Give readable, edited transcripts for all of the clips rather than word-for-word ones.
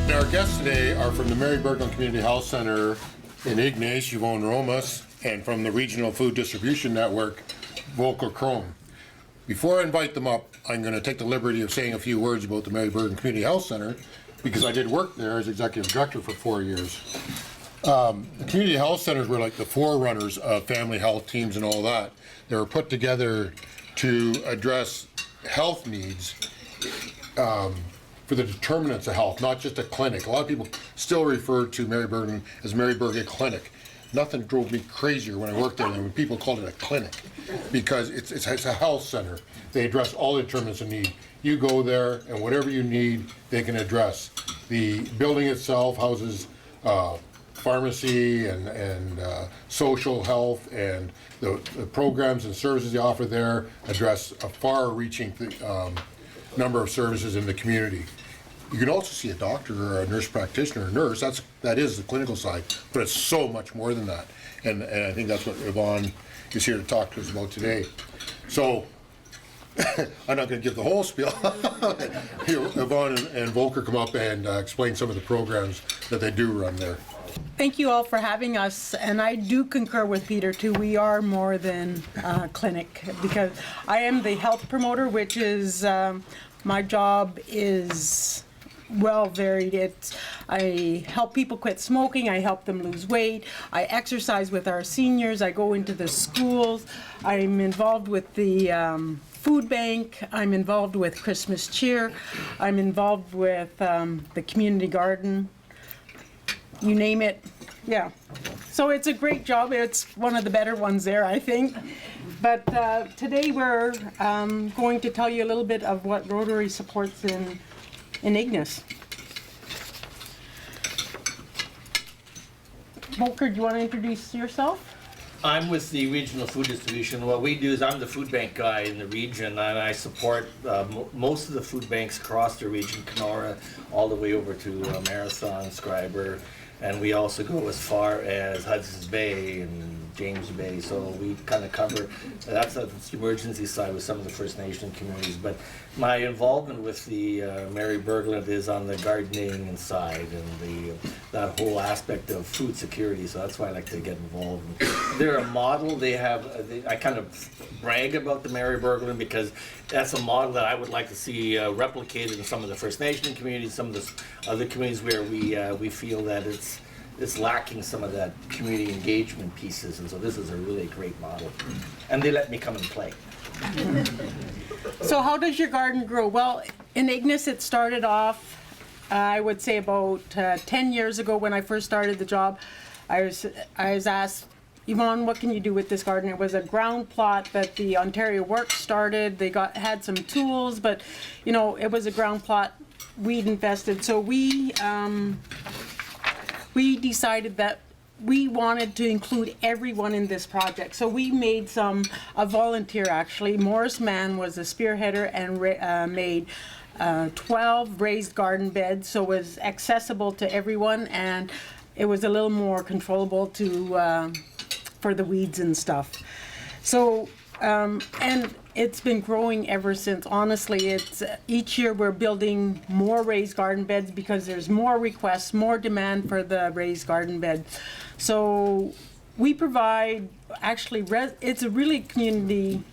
And our guests today are from the Mary Bergland Community Health Centre in Ignace, Yvonne Romas, and from the Regional Food Distribution Network, Volker Krom. Before I invite them up, I'm going to take the liberty of saying a few words about the Mary Bergland Community Health Centre, because I did work there as executive director for 4 years. The community health centers were like the forerunners of family health teams and all that. They were put together to address health needs for the determinants of health, not just a clinic. A lot of people still refer to Mary Bergland as Mary Bergland Clinic. Nothing drove me crazier when I worked there than when people called it a clinic, because it's a health center. They address all the determinants of need. You go there, and whatever you need, they can address. The building itself houses pharmacy and social health, and the programs and services they offer there address a far-reaching number of services in the community. You can also see a doctor or a nurse practitioner or nurse. That is the clinical side, but it's so much more than that. And I think that's what Yvonne is here to talk to us about today. So I'm not going to give the whole spiel. Yvonne and Volker come up and explain some of the programs that they do run there. Thank you all for having us, and I do concur with Peter too. We are more than a clinic, because I am the health promoter, which is my job is well varied. I help people quit smoking, I help them lose weight, I exercise with our seniors, I go into the schools, I'm involved with the food bank, I'm involved with Christmas Cheer, I'm involved with the community garden, you name it. Yeah, so it's a great job. It's one of the better ones there, I think. But today we're going to tell you a little bit of what Rotary supports in Ignace. Volker, do you want to introduce yourself? I'm with the Regional Food Distribution. What we do is I'm the food bank guy in the region, and I support most of the food banks across the region, Kenora, all the way over to Marathon, Scriber, and we also go as far as Hudson's Bay and James Bay, so we kind of cover, that's the emergency side with some of the First Nation communities, but my involvement with the Mary Bergland is on the gardening side and that whole aspect of food security, so that's why I like to get involved. They're a model, I kind of brag about the Mary Bergland because that's a model that I would like to see replicated in some of the First Nation communities, some of the other communities where we feel that it's lacking some of that community engagement pieces, and so this is a really great model. And they let me come and play. So how does your garden grow? Well, in Ignace it started off, I would say about 10 years ago when I first started the job. I was asked, Yvonne, what can you do with this garden? It was a ground plot that the Ontario Works started. They had some tools, but you know, it was a ground plot, weed infested. So we decided that we wanted to include everyone in this project. So we made a volunteer actually. Morris Mann was a spearheader and made 12 raised garden beds, so it was accessible to everyone, and it was a little more controllable for the weeds and stuff. So, and it's been growing ever since. Honestly, each year we're building more raised garden beds because there's more requests, more demand for the raised garden bed. So we provide, actually, it's a really community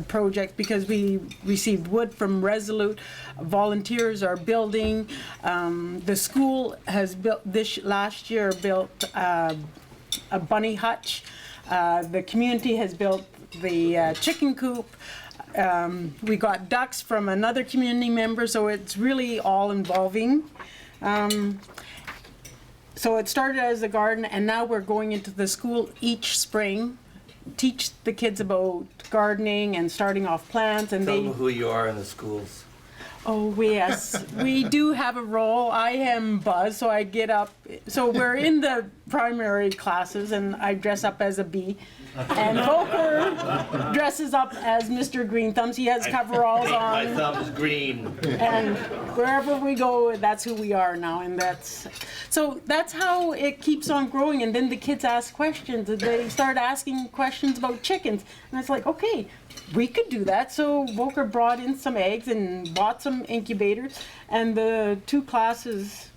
project because we received wood from Resolute. Volunteers are building. The school has built, last year built a bunny hutch. The community has built the chicken coop. We got ducks from another community member, so it's really all involving. So it started as a garden, and now we're going into the school each spring, teach the kids about gardening and starting off plants. And Tell them who you are in the schools. Oh, yes. We do have a role. I am Buzz, so I get up. So we're in the primary classes, and I dress up as a bee. And Volker dresses up as Mr. Green Thumbs. He has coveralls on. My thumb's green. And wherever we go, that's who we are now. And that's how it keeps on growing. And then the kids ask questions. They start asking questions about chickens. And it's like, okay, we could do that. So Volker brought in some eggs and bought some incubators. And the two classes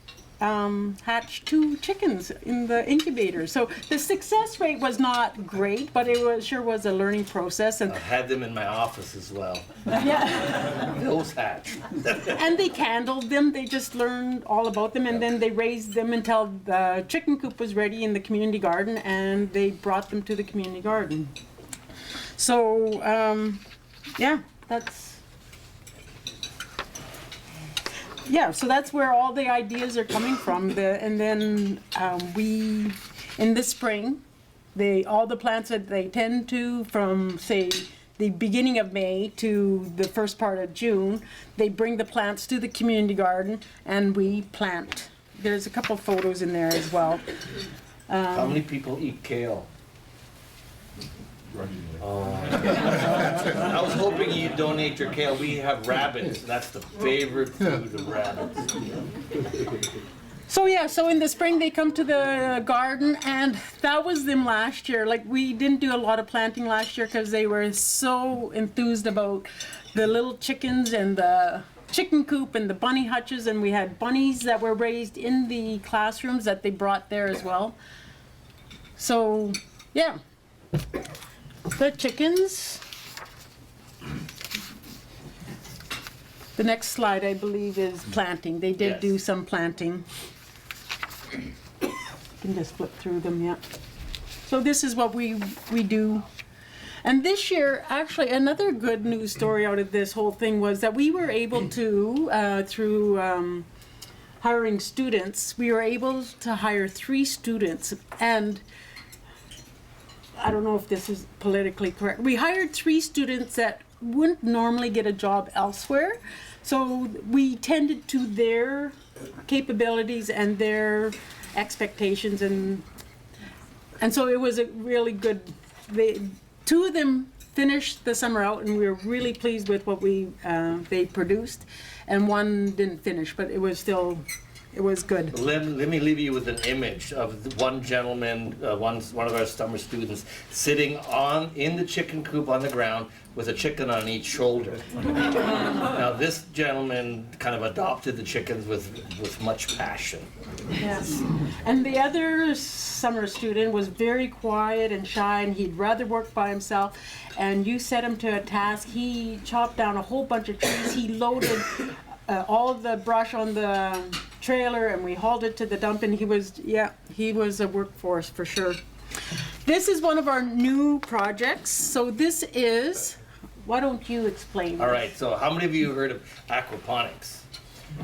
hatched 2 chickens in the incubator. So the success rate was not great, but it sure was a learning process. And I had them in my office as well. yeah, Those hatch. and they candled them. They just learned all about them, and then they raised them until the chicken coop was ready in the community garden, and they brought them to the community garden. So yeah, so that's where all the ideas are coming from. And then we, in the spring, all the plants that they tend to, from say the beginning of May to the first part of June, they bring the plants to the community garden and we plant. There's a couple photos in there as well. How many people eat kale? I was hoping you'd donate your kale. We have rabbits. That's the favorite food of rabbits. So yeah, so in the spring they come to the garden, and that was them last year. Like, we didn't do a lot of planting last year because they were so enthused about the little chickens and the chicken coop and the bunny hutches, and we had bunnies that were raised in the classrooms that they brought there as well. So yeah, the chickens. The next slide, I believe, is planting. They did Yes. do some planting. You can just flip through them, yeah. So this is what we do. And this year, actually, another good news story out of this whole thing was that we were able to, through hiring students, we were able to hire 3 students. And I don't know if this is politically correct. We hired 3 students that wouldn't normally get a job elsewhere. So we tended to their capabilities and their expectations, and so it was a really good. 2 of them finished the summer out, and we were really pleased with what they produced, and 1 didn't finish, but it was still. It was good. Let me leave you with an image of one gentleman, one of our summer students, sitting in the chicken coop on the ground with a chicken on each shoulder. Now this gentleman kind of adopted the chickens with much passion. Yes. And the other summer student was very quiet and shy, and he'd rather work by himself. And you set him to a task. He chopped down a whole bunch of trees. He loaded all of the brush on the trailer, and we hauled it to the dump, and he was a workforce for sure. This is one of our new projects. So this is, why don't you explain? All right, so how many of you heard of aquaponics?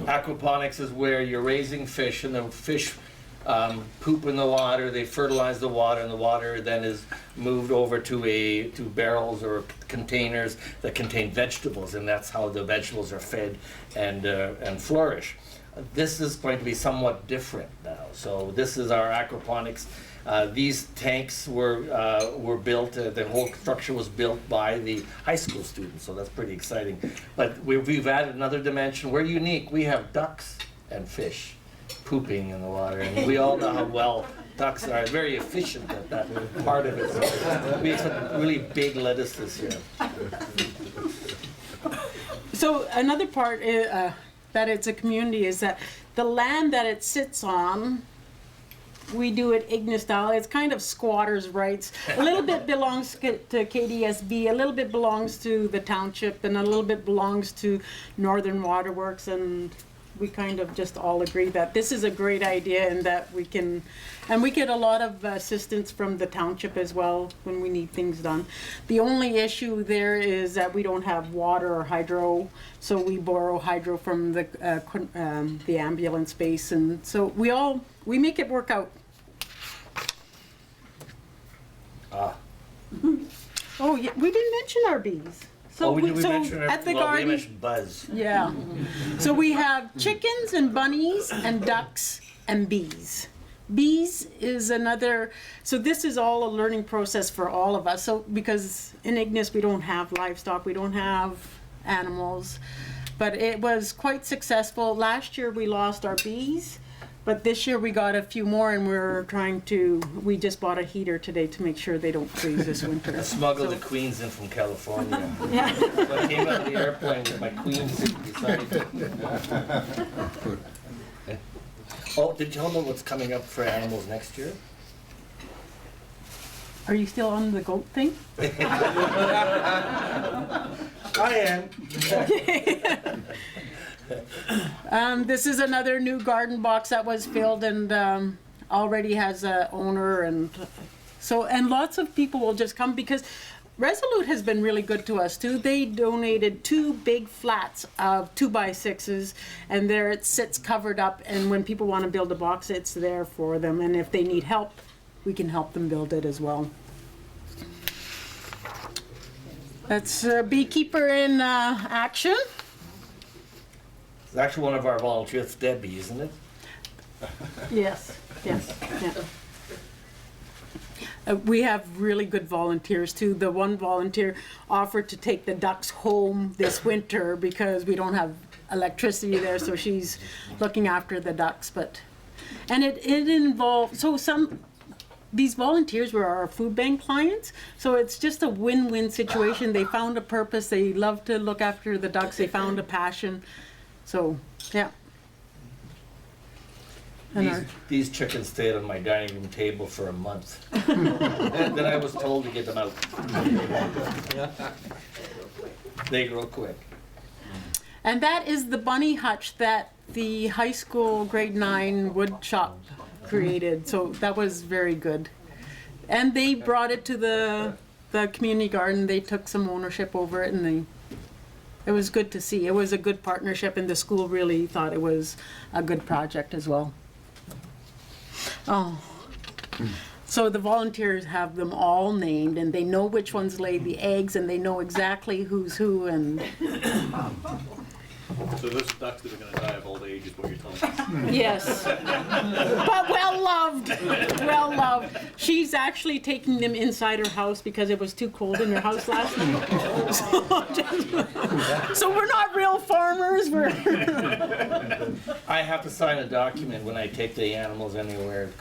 Aquaponics is where you're raising fish, and the fish poop in the water, they fertilize the water, and the water then is moved over to barrels or containers that contain vegetables, and that's how the vegetables are fed and flourish. This is going to be somewhat different now. So this is our aquaponics. These tanks were built, the whole structure was built by the high school students, so that's pretty exciting. But we've added another dimension. We're unique. We have ducks and fish pooping in the water, and we all know how well ducks are very efficient at that part of it. So we expect really big lettuce this year. So another part that it's a community is that the land that it sits on, we do it Ignace style. It's kind of squatters' rights. A little bit belongs to KDSB, a little bit belongs to the township, and a little bit belongs to Northern Waterworks, and we kind of just all agree that this is a great idea, and that we can, and we get a lot of assistance from the township as well when we need things done. The only issue there is that we don't have water or hydro, so we borrow hydro from the ambulance base, and so we make it work out. Oh yeah, we didn't mention our bees. So we mentioned at the we garden, mentioned Buzz. yeah. So we have chickens and bunnies and ducks and bees. Bees is another, so this is all a learning process for all of us. So because in Ignace we don't have livestock, we don't have animals, but it was quite successful. Last year we lost our bees, but this year we got a few more, and we just bought a heater today to make sure they don't freeze this winter. I smuggled the queens in from California. Yeah. So I came out of the airplane with my queen suit beside me. Oh, did you know what's coming up for animals next year? Are you still on the goat thing? I am. This is another new garden box that was filled and already has a owner, and lots of people will just come because Resolute has been really good to us too. They donated 2 big flats of 2x6s, and there it sits covered up, and when people want to build a box, it's there for them, and if they need help, we can help them build it as well. That's Beekeeper in action. It's actually one of our volunteers, Debbie, isn't it? Yes, yeah. We have really good volunteers too. The one volunteer offered to take the ducks home this winter because we don't have electricity there, so she's looking after the ducks. And it involved, these volunteers were our food bank clients, so it's just a win-win situation. They found a purpose, they love to look after the ducks, they found a passion, so yeah. These chickens stayed on my dining room table for a month. Then I was told to get them out. They grow quick. And that is the bunny hutch that the high school grade 9 wood shop created, so that was very good. And they brought it to the community garden. They took some ownership over it, and it was good to see. It was a good partnership, and the school really thought it was a good project as well. Oh, so the volunteers have them all named, and they know which ones lay the eggs, and they know exactly who's who, and So those ducks that are going to die of old age is what you're telling me? yes, but well loved, well loved. She's actually taking them inside her house because it was too cold in her house last night. So we're not real farmers. I have to sign a document when I take the animals anywhere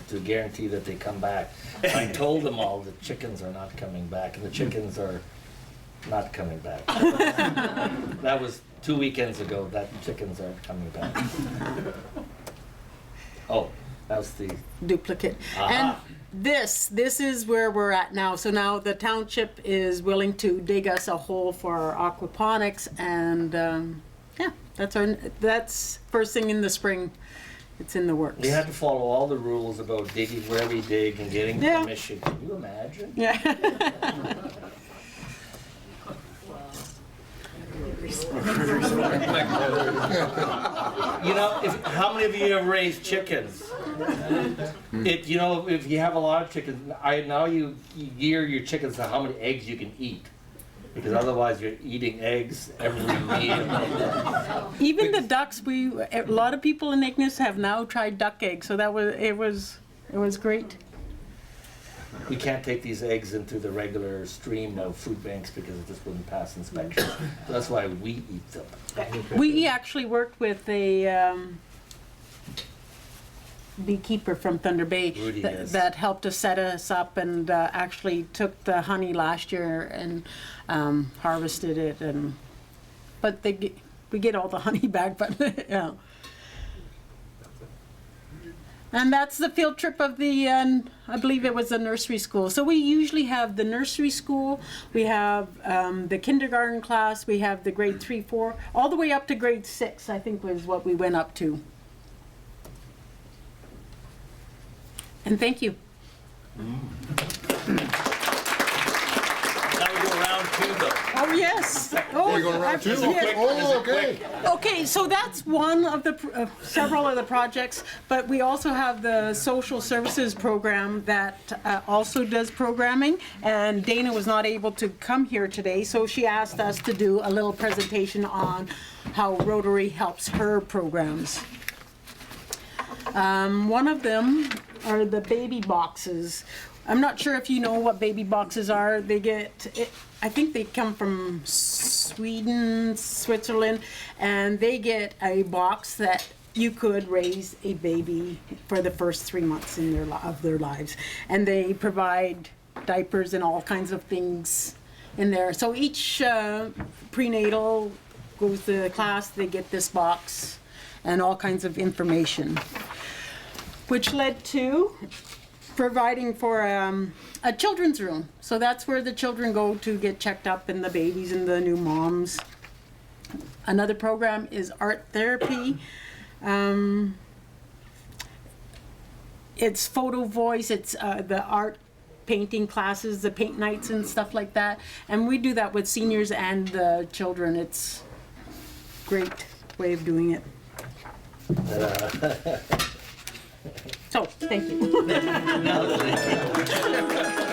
to guarantee that they come back. I told them all the chickens are not coming back, and the chickens are not coming back. That was 2 weekends ago. That chickens aren't coming back. Oh, that was the Duplicate. And this is where we're at now. So now the township is willing to dig us a hole for our aquaponics, and yeah, that's first thing in the spring. It's in the works. We had to follow all the rules about digging where we dig and getting Yeah. permission. Can you imagine? Yeah. You know, how many of you have raised chickens? If you have a lot of chickens, you gear your chickens to how many eggs you can eat, because otherwise you're eating eggs every meal. Even the ducks, a lot of people in Ignace have now tried duck eggs, so it was great. We can't take these eggs into the regular stream of food banks because it just wouldn't pass inspection. So that's why we eat them. We actually worked with a beekeeper from Thunder Bay Rudy, yes. that helped us set us up, and actually took the honey last year and harvested it. But we get all the honey back, but yeah. And that's the field trip of the, I believe it was the nursery school. So we usually have the nursery school, we have the kindergarten class, we have the grade 3, 4, all the way up to grade 6, I think was what we went up to. And thank you. Now we go round 2 though. Oh, yes. Oh, You're going around too? yes. Oh, okay. Okay, so that's one of the several of the projects, but we also have the social services program that also does programming, and Dana was not able to come here today, so she asked us to do a little presentation on how Rotary helps her programs. One of them are the baby boxes. I'm not sure if you know what baby boxes are. I think they come from Sweden, Switzerland, and they get a box that you could raise a baby for the first 3 months of their lives. And they provide diapers and all kinds of things in there. So each prenatal goes to class, they get this box. and all kinds of information, which led to providing for a children's room. So that's where the children go to get checked up, and the babies and the new moms. Another program is art therapy. It's photo voice, it's the art painting classes, the paint nights and stuff like that. And we do that with seniors and the children. It's a great way of doing it. So, thank you. No, thank you.